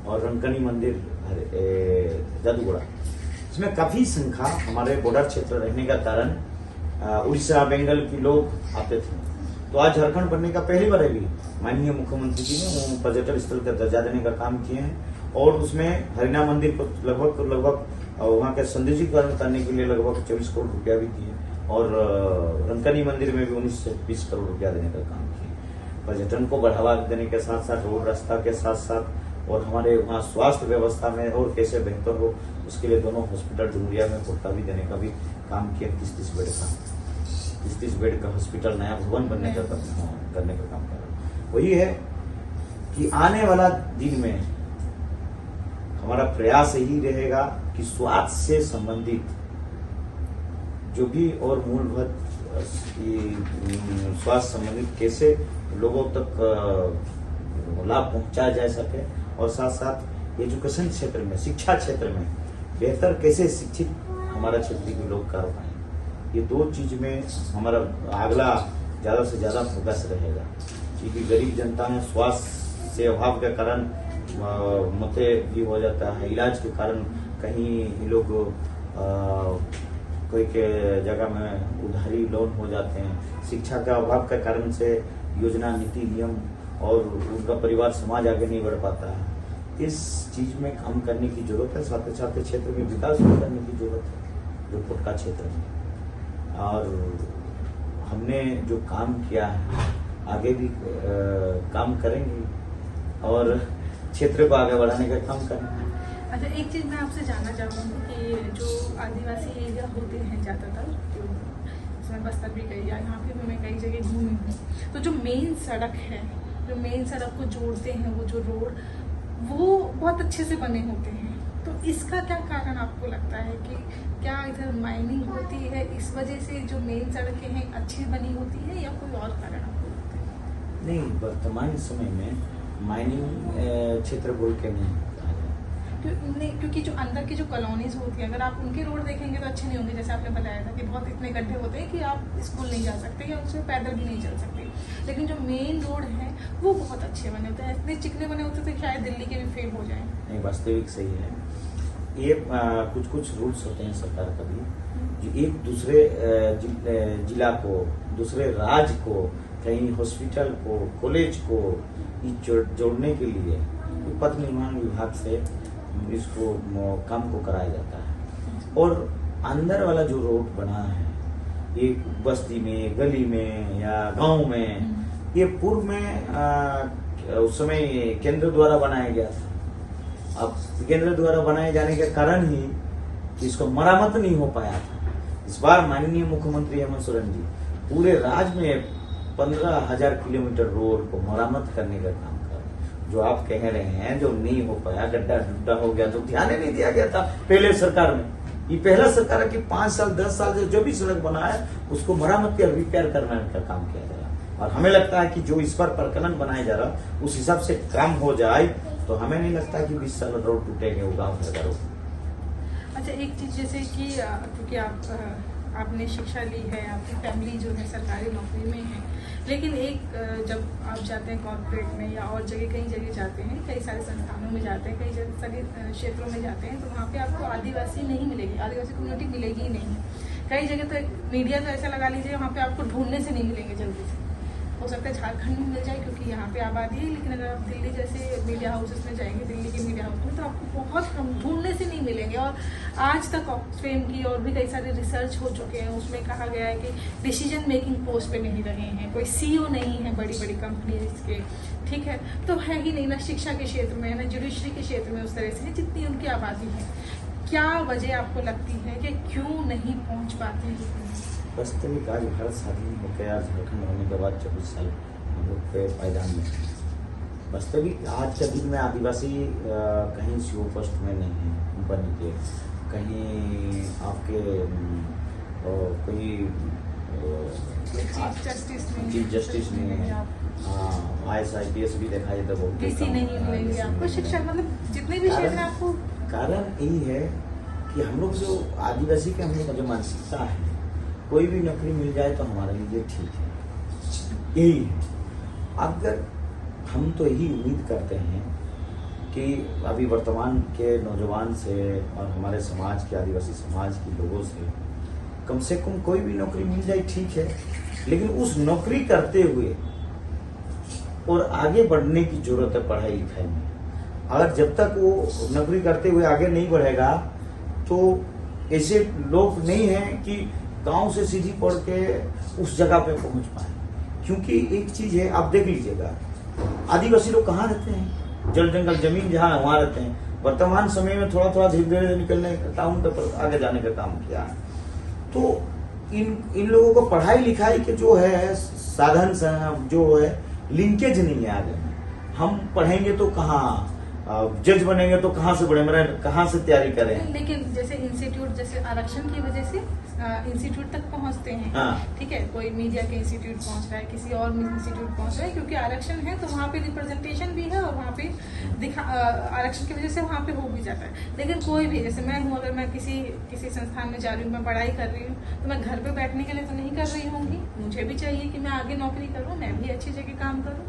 और रंकनी मंदिर जादूगोड़ा। इसमें काफी संख्या हमारे बॉर्डर क्षेत्र रहने का कारण उड़ीसा बंगाल के लोग आते थे। तो आज झारखंड बनने का पहली बार भी माननीय मुख्यमंत्री जी ने पर्यटन स्थल का दर्जा देने का काम किए हैं और उसमें हरिना मंदिर को लगभग वहाँ के सौंदर्यीकरण करने के लिए लगभग 24 करोड़ रुपया भी दिए और रंकनी मंदिर में भी 19 से 20 करोड़ रुपया देने का काम किए। पर्यटन को बढ़ावा देने के साथ साथ रोड रास्ता के साथ साथ और हमारे वहाँ स्वास्थ्य व्यवस्था में और कैसे बेहतर हो उसके लिए दोनों हॉस्पिटल डुमरिया में पोटका भी देने का भी काम किया। 30 बेड का हॉस्पिटल नया भवन बनने का करने का काम कर रहा। वही है कि आने वाला दिन में हमारा प्रयास यही रहेगा कि स्वास्थ्य से संबंधित जो भी और मूलभूत स्वास्थ्य संबंधित कैसे लोगों तक लाभ पहुंचाया जा सके और साथ साथ एजुकेशन क्षेत्र में, शिक्षा क्षेत्र में बेहतर कैसे शिक्षित हमारा क्षेत्र के लोग कर पाए, ये 2 चीज में हमारा अगला ज़्यादा से ज़्यादा फोकस रहेगा, क्योंकि गरीब जनता है, स्वास्थ्य से अभाव के कारण मते भी हो जाता है, इलाज के कारण कहीं ये लोग कोई के जगह में उधारी लोन हो जाते हैं, शिक्षा के अभाव के कारण से योजना नीति नियम और उनका परिवार समाज आगे नहीं बढ़ पाता है। इस चीज में काम करने की जरूरत है, साथ ही साथ क्षेत्र में विकास भी करने की जरूरत है, जो कोटका क्षेत्र में। और हमने जो काम किया है आगे भी काम करेंगे और क्षेत्र को आगे बढ़ाने का काम करेंगे। अच्छा, एक चीज मैं आपसे जानना चाहूँगी कि जो आदिवासी एरिया होते हैं ज़्यादातर, जो इसमें बस्तर भी गई या यहाँ पे भी मैं कई जगह घूमी हूँ, तो जो मेन सड़क है, जो मेन सड़क को जोड़ते हैं वो जो रोड, वो बहुत अच्छे से बने होते हैं। तो इसका क्या कारण आपको लगता है कि क्या इधर माइनिंग होती है, इस वजह से जो मेन सड़कें हैं अच्छी बनी होती है, या कोई और कारण आपको लगता है? नहीं, वर्तमान समय में माइनिंग क्षेत्र बोल के नहीं, क्योंकि जो अंदर की जो कॉलोनीज होती है, अगर आप उनके रोड देखेंगे तो अच्छे नहीं होंगे। जैसे आपने बताया था कि बहुत इतने गड्ढे होते हैं कि आप स्कूल नहीं जा सकते या उसमें पैदल भी नहीं चल सकते, लेकिन जो मेन रोड है वो बहुत अच्छे बने होते हैं। इतने चिकने बने होते थे शायद दिल्ली के भी फेल हो जाए। नहीं, वास्तविक सही है। ये कुछ रूल्स होते हैं सरकार का भी, जो एक दूसरे जिला को, दूसरे राज्य को, कहीं हॉस्पिटल को, कॉलेज को जोड़ने के लिए पथ निर्माण विभाग से इसको काम को कराया जाता है। और अंदर वाला जो रोड बना है, ये बस्ती में, गली में या गांव में, ये पूर्व में उस समय केंद्र द्वारा बनाया गया था। अब केंद्र द्वारा बनाए जाने के कारण ही इसको मरम्मत नहीं हो पाया था। इस बार माननीय मुख्यमंत्री हेमंत सोरेन जी पूरे राज्य में 15,000 किलोमीटर रोड को मरम्मत करने का काम, जो आप कह रहे हैं, जो नहीं हो पाया, गड्ढा ढुड्ढा हो गया तो ध्यान ही नहीं दिया गया था पहले सरकार में। ये पहला सरकार है कि 5 साल 10 साल से जो भी सड़क बना है उसको मरम्मत या रिपेयर करने का काम किया जा रहा। और हमें लगता है कि जो इस पर प्रकलन बनाया जा रहा उस हिसाब से काम हो जाए तो हमें नहीं लगता कि 20 साल रोड टूटेंगे वो गाँव भर का रोड। अच्छा, एक चीज जैसे कि क्योंकि आपने शिक्षा ली है, आपकी फैमिली जो है सरकारी नौकरी में है, लेकिन एक जब आप जाते हैं कॉर्पोरेट में या और जगह, कई जगह जाते हैं, कई सारे संस्थानों में जाते हैं, कई सारे क्षेत्रों में जाते हैं, तो वहाँ पे आपको आदिवासी नहीं मिलेगी, आदिवासी कम्युनिटी मिलेगी ही नहीं है। कई जगह तो मीडिया तो ऐसा लगा लीजिए वहाँ पे आपको ढूंढने से नहीं मिलेंगे जल्दी से। हो सकता है झारखंड में मिल जाए क्योंकि यहाँ पे आबादी है, लेकिन अगर आप दिल्ली जैसे मीडिया हाउसेस में जाएंगे, दिल्ली के मीडिया हाउस में, तो आपको बहुत कम ढूंढने से नहीं मिलेंगे। और आज तक ऑक्सफेम की और भी कई सारे रिसर्च हो चुके हैं, उसमें कहा गया है कि डिसीजन मेकिंग पोस्ट पे नहीं रहे हैं, कोई सीईओ नहीं है बड़ी बड़ी कंपनीज के, ठीक है, तो है ही नहीं, ना शिक्षा के क्षेत्र में, ना जुडिशरी के क्षेत्र में उस तरह से है जितनी उनकी आबादी है। क्या वजह आपको लगती है कि क्यों नहीं पहुँच पाते हैं? वास्तविक आज भारत स्वाधीन होकर आज झारखंड होने के बाद 24 साल हम लोग पे पायदान में। वास्तविक आज के दिन में आदिवासी कहीं सीओ पोस्ट में नहीं है कंपनी के, कहीं आपके कोई चीफ जस्टिस नहीं है, IAS भी देखा जाए तो बहुत नहीं मिलेंगे आपको शिक्षा, मतलब जितने भी क्षेत्र आपको। कारण यही है कि हम लोग जो आदिवासी के, हम लोग का जो मानसिकता है, कोई भी नौकरी मिल जाए तो हमारे लिए ठीक है, यही है। अगर हम तो यही उम्मीद करते हैं कि अभी वर्तमान के नौजवान से और हमारे समाज के, आदिवासी समाज के लोगों से कम कोई भी नौकरी मिल जाए ठीक है, लेकिन उस नौकरी करते हुए और आगे बढ़ने की जरूरत है पढ़ाई लिखाई में। अगर जब तक वो नौकरी करते हुए आगे नहीं बढ़ेगा तो ऐसे लोग नहीं हैं कि गांव से सीधी पढ़ के उस जगह पे पहुंच पाए। क्योंकि एक चीज है, आप देख लीजिएगा आदिवासी लोग कहाँ रहते हैं, जल जंगल जमीन जहाँ है वहां रहते हैं। वर्तमान समय में थोड़ा थोड़ा धीरे धीरे निकलने टाउन तक आगे जाने का काम किया है। तो इन लोगों को पढ़ाई लिखाई के जो है साधन जो है लिंकेज नहीं है आगे। हम पढ़ेंगे तो कहाँ जज बनेंगे तो कहाँ से बने, मेरा कहाँ से तैयारी करें। लेकिन जैसे इंस्टीट्यूट, जैसे आरक्षण की वजह से इंस्टीट्यूट तक पहुंचते हैं, हाँ। ठीक है, कोई मीडिया के इंस्टीट्यूट पहुंच रहा है, किसी और इंस्टीट्यूट पहुंच रहा है, क्योंकि आरक्षण है तो वहाँ पे रिप्रेजेंटेशन भी है और वहाँ पे आरक्षण की वजह से वहाँ पे हो भी जाता है। लेकिन कोई भी, जैसे मैं हूँ, अगर मैं किसी संस्थान में जा रही हूँ, मैं पढ़ाई कर रही हूँ, तो मैं घर पे बैठने के लिए तो नहीं कर रही होंगी, मुझे भी चाहिए कि मैं आगे नौकरी करूँ, मैं भी अच्छी जगह काम करूँ,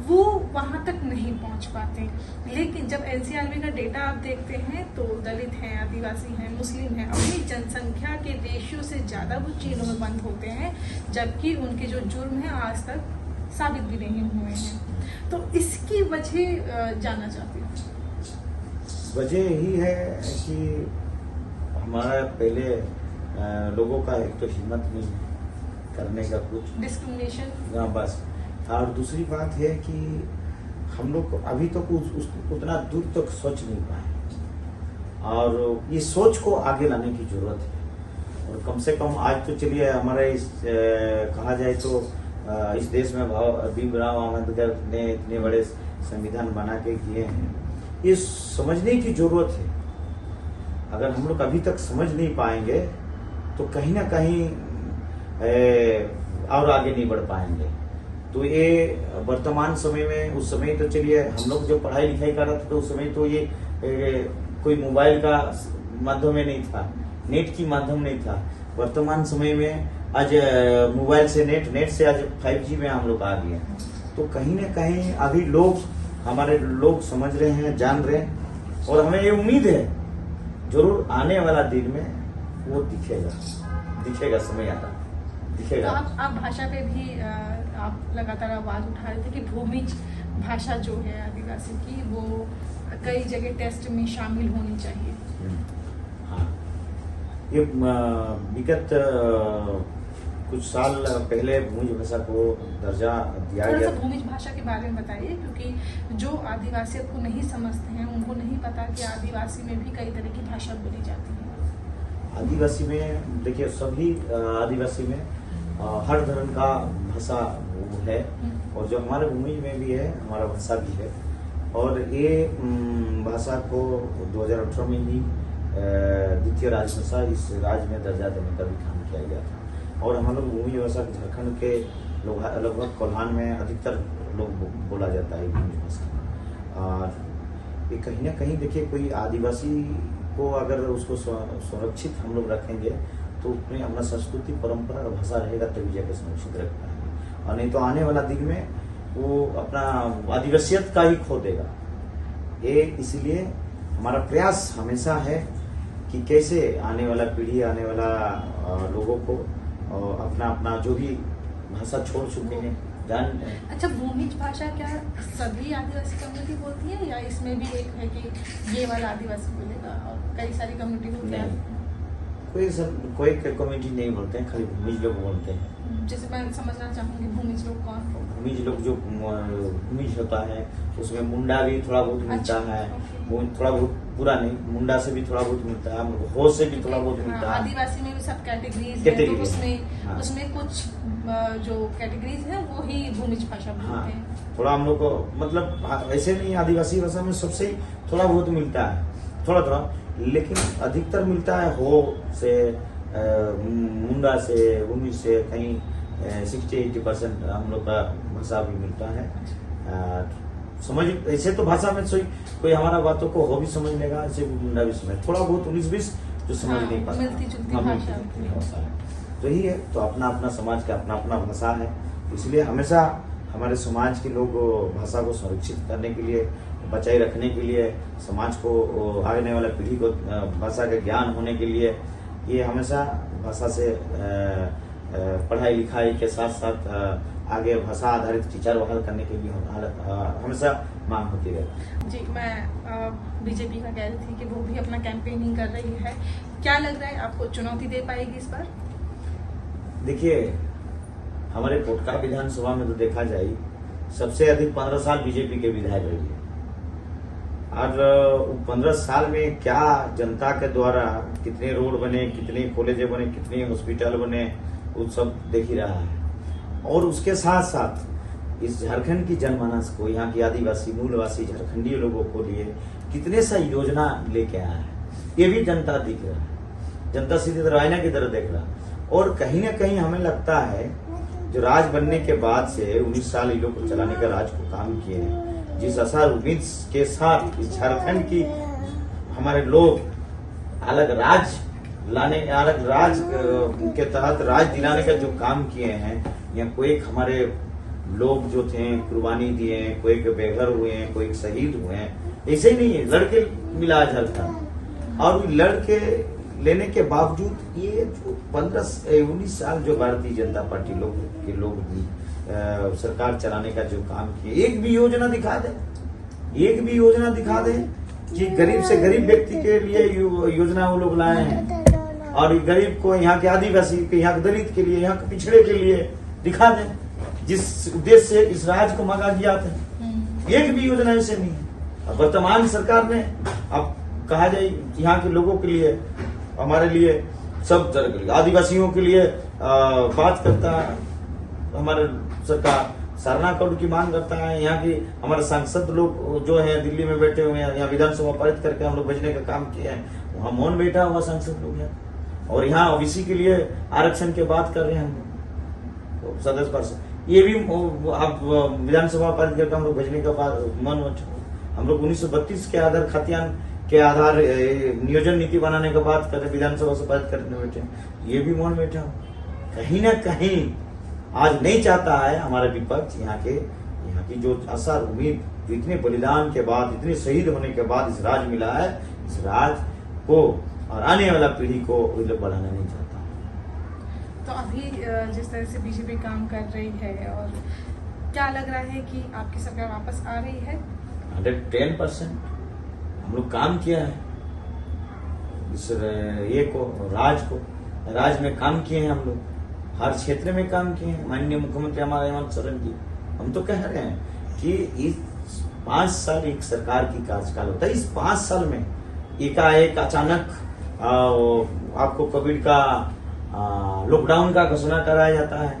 वो वहां तक नहीं पहुंच पाते। लेकिन जब एनसीआरबी का डेटा आप देखते हैं तो दलित हैं, आदिवासी हैं, मुस्लिम हैं, अपनी जनसंख्या के रेशियो से ज्यादा वो जेलों में बंद होते हैं, जबकि उनके जो जुर्म है आज तक साबित भी नहीं हुए हैं। तो इसकी वजह जानना चाहती हूँ। वजह यही है कि हमारा पहले लोगों का एक तो हिम्मत नहीं करने का, कुछ डिस्क्रिमिनेशन, बस। और दूसरी बात है कि हम लोग अभी तक उतना दूर तक सोच नहीं पाए, और ये सोच को आगे लाने की जरूरत है। और कम से कम आज तो चलिए हमारे कहा जाए तो इस देश में भीमराव अम्बेडकर ने इतने बड़े संविधान बना के किए हैं, ये समझने की जरूरत है। अगर हम लोग अभी तक समझ नहीं पाएंगे तो कहीं ना कहीं और आगे नहीं बढ़ पाएंगे। तो ये वर्तमान समय में, उस समय तो चलिए हम लोग जब पढ़ाई लिखाई कर रहे थे तो उस समय तो ये कोई मोबाइल का माध्यम में नहीं था, नेट की माध्यम नहीं था। वर्तमान समय में आज मोबाइल से नेट से आज 5G में हम लोग आ गए। तो कहीं ना कहीं अभी हमारे लोग समझ रहे हैं, जान रहे हैं, और हमें ये उम्मीद है जरूर आने वाला दिन में वो दिखेगा समय आता दिखेगा। तो आप भाषा पे भी आप लगातार आवाज उठा रहे थे कि भूमिज भाषा जो है आदिवासी की, वो कई जगह टेस्ट में शामिल होनी चाहिए। हाँ, ये विगत कुछ साल पहले भूमिज भाषा को दर्जा दिया गया। भूमिज भाषा के बारे में बताइए, क्योंकि जो आदिवासियत को नहीं समझते हैं उनको नहीं पता कि आदिवासी में भी कई तरह की भाषा बोली जाती है। आदिवासी में देखिए, सभी आदिवासी में हर धर्म का भाषा वो है, और जो हमारे भूमि में भी है हमारा भाषा भी है। और ये भाषा को 2018 में ही द्वितीय राजभाषा इस राज्य में दर्जा देने का भी काम किया गया था। और हम लोग भूमि भाषा झारखंड के लगभग कोल्हान में अधिकतर लोग बोला जाता है भूमि भाषा। और ये कहीं ना कहीं देखिए, कोई आदिवासी को अगर उसको सुरक्षित हम लोग रखेंगे तो उसमें अपना संस्कृति, परंपरा और भाषा रहेगा, तभी जाकर सुरक्षित रख पाएंगे। और नहीं तो आने वाला दिन में वो अपना आदिवासियत का ही खो देगा। ये इसलिए हमारा प्रयास हमेशा है कि कैसे आने वाला पीढ़ी, आने वाला लोगों को अपना जो भी भाषा छोड़ चुके हैं जान। अच्छा, भूमिज भाषा क्या सभी आदिवासी कम्युनिटी बोलती है, या इसमें भी एक है कि ये वाला आदिवासी बोलेगा और कई सारी कम्युनिटी बोलते हैं? कोई कम्युनिटी नहीं बोलते हैं, खाली भूमिज लोग बोलते हैं। जैसे मैं समझना चाहूंगी, भूमिज लोग कौन? भूमिज लोग जो भूमिज होता है उसमें मुंडा भी थोड़ा बहुत मिलता है, थोड़ा बहुत पूरा नहीं, मुंडा से भी थोड़ा बहुत मिलता है, हो से भी थोड़ा बहुत मिलता है। आदिवासी में भी सब कैटेगरीज है, तो उसमें कुछ जो कैटेगरीज है वो ही भूमिज भाषा बोलते हैं। थोड़ा हम लोग को मतलब ऐसे नहीं, आदिवासी भाषा में सबसे थोड़ा बहुत मिलता है, थोड़ा, लेकिन अधिकतर मिलता है हो से, मुंडा से, भूमि से, कहीं 60-80% हम लोग का भाषा भी मिलता है। समझ ऐसे तो भाषा में कोई हमारा बातों को हो भी समझ लेगा, ऐसे मुंडा भी समझ, थोड़ा बहुत 19-20 जो समझ नहीं पाता, मिलती-जुलती भाषा है। तो यही है, तो अपना समाज का अपना भाषा है। इसलिए हमेशा हमारे समाज के लोग भाषा को संरक्षित करने के लिए, बचाए रखने के लिए, समाज को, आने वाला पीढ़ी को भाषा का ज्ञान होने के लिए, ये हमेशा भाषा से पढ़ाई लिखाई के साथ साथ आगे भाषा आधारित टीचर बहाल करने के लिए हमेशा मांग होती रहती। जी, मैं बीजेपी का कह रही थी कि वो भी अपना कैंपेनिंग कर रही है, क्या लग रहा है आपको चुनौती दे पाएगी इस बार? देखिए, हमारे कोटका विधानसभा में तो देखा जाए सबसे अधिक 15 साल बीजेपी के विधायक रही है। और 15 साल में क्या जनता के द्वारा कितने रोड बने, कितने कॉलेज बने, कितने हॉस्पिटल बने, वो सब देख ही रहा है। और उसके साथ साथ इस झारखंड की जनमानस को, यहाँ की आदिवासी मूलवासी झारखंडी लोगों को लिए कितने सा योजना लेके आया है, ये भी जनता दिख रहा है। जनता सीधी तरह आईना की तरह देख रहा। और कहीं ना कहीं हमें लगता है जो राज बनने के बाद से 19 साल इन लोग को चलाने का राज को काम किए हैं, जिस आसार उम्मीद के साथ इस झारखंड की हमारे लोग अलग राज के तहत राज दिलाने का जो काम किए हैं, या कोई हमारे लोग जो थे कुर्बानी दिए, कोई के बेघर हुए हैं, कोई शहीद हुए हैं, ऐसे ही नहीं है। लड़के मिला झारखंड, और लड़के लेने के बावजूद ये जो 19 साल जो भारतीय जनता पार्टी लोग सरकार चलाने का जो काम किए, एक भी योजना दिखा दे कि गरीब से गरीब व्यक्ति के लिए योजना वो लोग लाए हैं, और गरीब को, यहाँ के आदिवासी के, यहाँ के दलित के लिए, यहाँ के पिछड़े के लिए दिखा दें, जिस उद्देश्य से इस राज्य को मांगा गया था। एक भी योजना ऐसे नहीं है। अब वर्तमान सरकार ने, अब कहा जाए यहाँ के लोगों के लिए, हमारे लिए, सब तरह के लिए, आदिवासियों के लिए बात करता है हमारे सरकार, सरना करोड़ की मांग करता है। यहाँ की हमारे सांसद लोग जो है दिल्ली में बैठे हुए हैं, यहाँ विधानसभा पारित करके हम लोग भेजने का काम किया है, वहाँ मौन बैठा हुआ सांसद लोग हैं। और यहाँ ओबीसी के लिए आरक्षण की बात कर रहे हैं हम लोग सदस्य पार्षद, ये भी आप विधानसभा पारित करके हम लोग भेजने का बाद मन, हम लोग 1932 के आधार खतियान के आधार नियोजन नीति बनाने का बात कर रहे, विधानसभा से पारित करने बैठे, ये भी मौन बैठा। कहीं ना कहीं आज नहीं चाहता है हमारा विपक्ष, यहाँ की जो आसार उम्मीद, इतने बलिदान के बाद, इतने शहीद होने के बाद इस राज मिला है, इस राज को और आने वाला पीढ़ी को बढ़ाना नहीं चाहता। तो अभी जिस तरह से बीजेपी काम कर रही है, और क्या लग रहा है कि आपकी सरकार वापस आ रही है? 110% हम लोग काम किया है इस राज में काम किए हैं हम लोग, हर क्षेत्र में काम किए हैं। माननीय मुख्यमंत्री हमारे हेमंत सोरेन जी, हम तो कह रहे हैं कि इस 5 साल एक सरकार की कार्यकाल होता है, इस 5 साल में एकाएक अचानक आपको कोविड का लॉकडाउन का घोषणा कराया जाता है,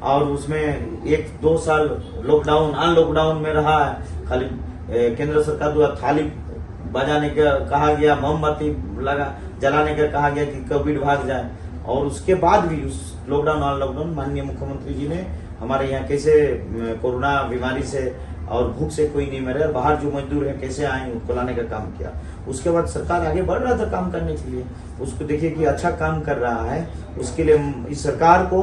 और उसमें 1-2 साल लॉकडाउन में रहा है। खाली केंद्र सरकार द्वारा थाली बजाने का कहा गया, मोमबत्ती जलाने का कहा गया कि कोविड भाग जाए, और उसके बाद भी उस लॉकडाउन माननीय मुख्यमंत्री जी ने हमारे यहाँ कैसे कोरोना बीमारी से और भूख से कोई नहीं मरे, बाहर जो मजदूर है कैसे आए, उनको लाने का काम किया। उसके बाद सरकार आगे बढ़ रहा था काम करने के लिए, उसको देखिए कि अच्छा काम कर रहा है, उसके लिए इस सरकार को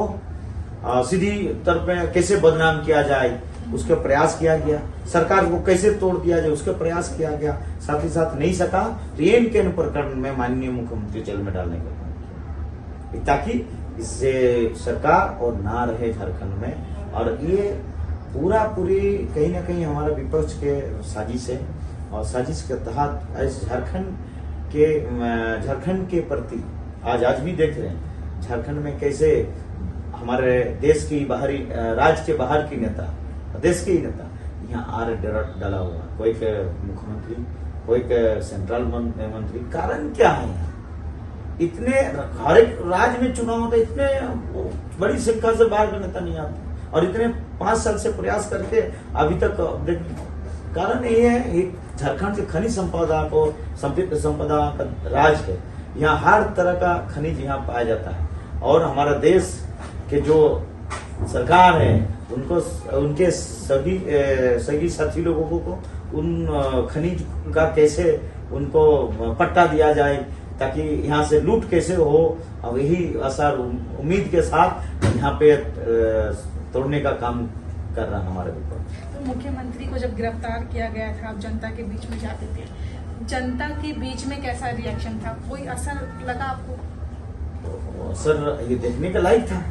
सीधी तरफ में कैसे बदनाम किया जाए उसका प्रयास किया गया, सरकार को कैसे तोड़ दिया जाए उसका प्रयास किया गया। साथ ही साथ नहीं सका तो एन प्रकरण में माननीय मुख्यमंत्री जेल में डालने का काम किया, ताकि इससे सरकार और ना रहे झारखंड में। और ये पूरी कहीं ना कहीं हमारा विपक्ष के साजिश है, और साजिश के तहत इस झारखंड के प्रति आज भी देख रहे हैं झारखंड में कैसे हमारे देश की राज्य के बाहर की नेता, देश के ही नेता यहाँ डाला हुआ, कोई के मुख्यमंत्री, कोई के सेंट्रल मंत्री। कारण क्या है? यहाँ इतने हर एक राज्य में चुनाव होता है, इतने बड़ी संख्या से बाहर का नेता नहीं आते, और इतने 5 साल से प्रयास करके अभी तक कारण ये है, एक झारखंड के खनिज संपदा का राज है। यहाँ हर तरह का खनिज यहाँ पाया जाता है, और हमारा देश के जो सरकार है उनके सभी साथी लोगों को उन खनिज का कैसे उनको पट्टा दिया जाए, ताकि यहाँ से लूट कैसे हो। अब यही आसार उम्मीद के साथ यहाँ पे तोड़ने का काम कर रहा है हमारे विपक्ष। तो मुख्यमंत्री को जब गिरफ्तार किया गया था, आप जनता के बीच में जाते थे, जनता के बीच में कैसा रिएक्शन था? कोई असर लगा आपको? तो असर ये देखने का लायक था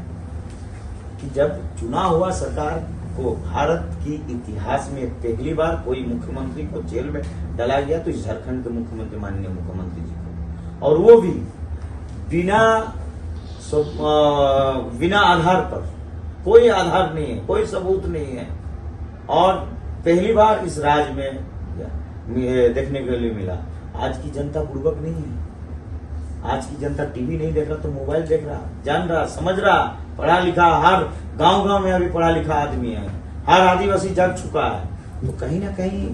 कि जब चुनाव हुआ सरकार को, भारत की इतिहास में पहली बार कोई मुख्यमंत्री को जेल में डाला गया, तो इस झारखंड के मुख्यमंत्री माननीय मुख्यमंत्री जी को, और वो भी बिना आधार पर, कोई आधार नहीं है, कोई सबूत नहीं है, और पहली बार इस राज्य में देखने के लिए मिला। आज की जनता बुड़बक नहीं है, आज की जनता टीवी नहीं देख रहा तो मोबाइल देख रहा, जान रहा, समझ रहा, पढ़ा लिखा, हर गांव में अभी पढ़ा लिखा आदमी है, हर आदिवासी जाग चुका है। तो कहीं ना कहीं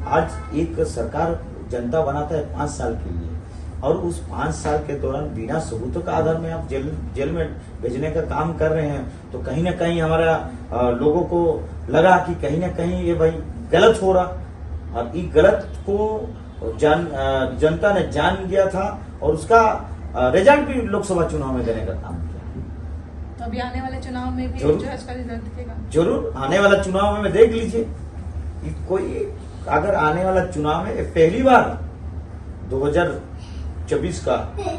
आज एक सरकार जनता बनाता है 5 साल के लिए, और उस 5 साल के दौरान बिना सबूतों का आधार में आप जेल में भेजने का काम कर रहे हैं, तो कहीं ना कहीं हमारा लोगों को लगा कि कहीं ना कहीं ये भाई गलत हो रहा, और इस गलत को जनता ने जान गया था, और उसका रिजल्ट भी लोकसभा चुनाव में देने का काम किया। तो अभी आने वाले चुनाव में भी जो है इसका रिजल्ट दिखेगा। जरूर आने वाला चुनाव में देख लीजिए, कोई अगर आने वाला चुनाव में पहली बार 2024 का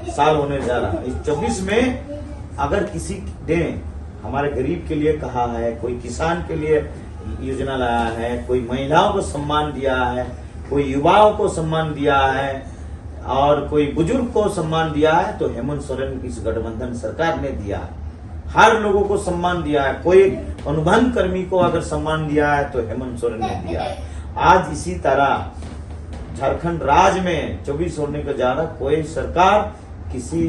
साल होने जा रहा है, इस 24 में अगर किसी ने हमारे गरीब के लिए कहा है, कोई किसान के लिए योजना लाया है, कोई महिलाओं को सम्मान दिया है, कोई युवाओं को सम्मान दिया है, और कोई बुजुर्ग को सम्मान दिया है, तो हेमंत सोरेन इस गठबंधन सरकार ने दिया है। हर लोगों को सम्मान दिया है। कोई अनुबंध कर्मी को अगर सम्मान दिया है तो हेमंत सोरेन ने दिया है। आज इसी तरह झारखंड राज्य में 24 होने को जा रहा, कोई सरकार किसी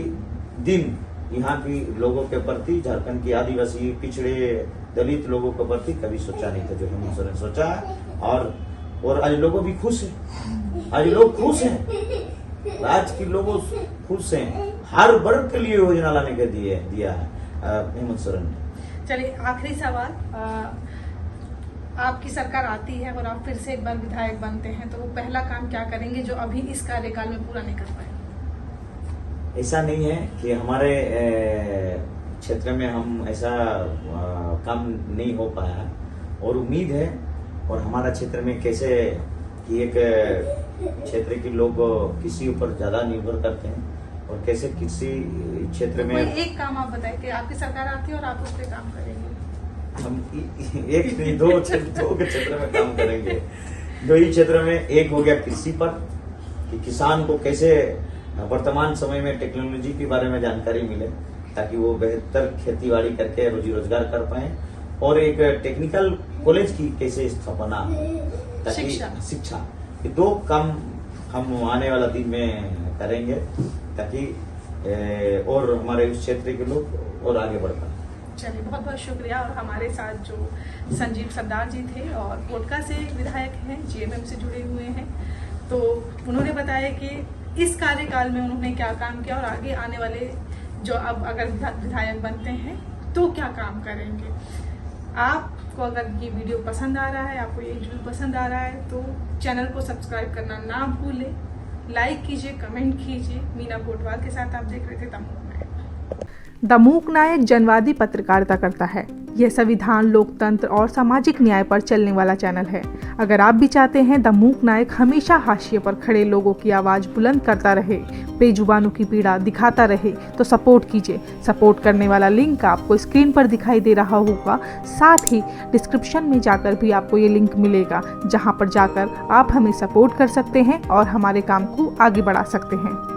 दिन यहाँ की लोगों के प्रति, झारखंड की आदिवासी, पिछड़े, दलित लोगों के प्रति कभी सोचा नहीं था जो हेमंत सोरेन सोचा है। और आज लोगों भी खुश हैं, आज लोग खुश हैं, राज्य के लोग खुश हैं। हर वर्ग के लिए योजना लाने के दिया है हेमंत सोरेन ने। चलिए आखिरी सवाल, आपकी सरकार आती है और आप फिर से एक बार विधायक बनते हैं, तो वो पहला काम क्या करेंगे जो अभी इस कार्यकाल में पूरा नहीं कर पाए? ऐसा नहीं है कि हमारे क्षेत्र में हम ऐसा काम नहीं हो पाया है, और उम्मीद है, और हमारा क्षेत्र में कैसे कि एक क्षेत्र के लोग किसी ऊपर ज्यादा निर्भर करते हैं, और कैसे किसी क्षेत्र में कोई एक काम आप बताइए कि आपकी सरकार आती है और आप उस पर काम करेंगे। हम एक नहीं, दो के क्षेत्र में काम करेंगे। दो ही क्षेत्र में, एक हो गया कृषि पर, कि किसान को कैसे वर्तमान समय में टेक्नोलॉजी के बारे में जानकारी मिले, ताकि वो बेहतर खेती बाड़ी करके रोजी रोजगार कर पाए, और एक टेक्निकल कॉलेज की कैसे स्थापना, ताकि शिक्षा, ये 2 काम हम आने वाला दिन में करेंगे, ताकि और हमारे उस क्षेत्र के लोग और आगे बढ़ पाए। चलिए बहुत बहुत शुक्रिया। और हमारे साथ जो संजीव सरदार जी थे, और कोटका से विधायक हैं, जीएमएम से जुड़े हुए हैं, तो उन्होंने बताया कि इस कार्यकाल में उन्होंने क्या काम किया, और आगे आने वाले जो अब अगर विधायक बनते हैं तो क्या काम करेंगे। आपको अगर ये वीडियो पसंद आ रहा है, आपको ये इंटरव्यू पसंद आ रहा है, तो चैनल को सब्सक्राइब करना ना भूलें, लाइक कीजिए, कमेंट कीजिए। मीना कोटवाल के साथ आप देख रहे थे द मूक नायक। द मूक नायक जनवादी पत्रकारिता करता है। यह संविधान, लोकतंत्र और सामाजिक न्याय पर चलने वाला चैनल है। अगर आप भी चाहते हैं द मूक नायक हमेशा हाशिए पर खड़े लोगों की आवाज़ बुलंद करता रहे, बेजुबानों की पीड़ा दिखाता रहे, तो सपोर्ट कीजिए। सपोर्ट करने वाला लिंक आपको स्क्रीन पर दिखाई दे रहा होगा, साथ ही डिस्क्रिप्शन में जाकर भी आपको ये लिंक मिलेगा, जहाँ पर जाकर आप हमें सपोर्ट कर सकते हैं और हमारे काम को आगे बढ़ा सकते हैं।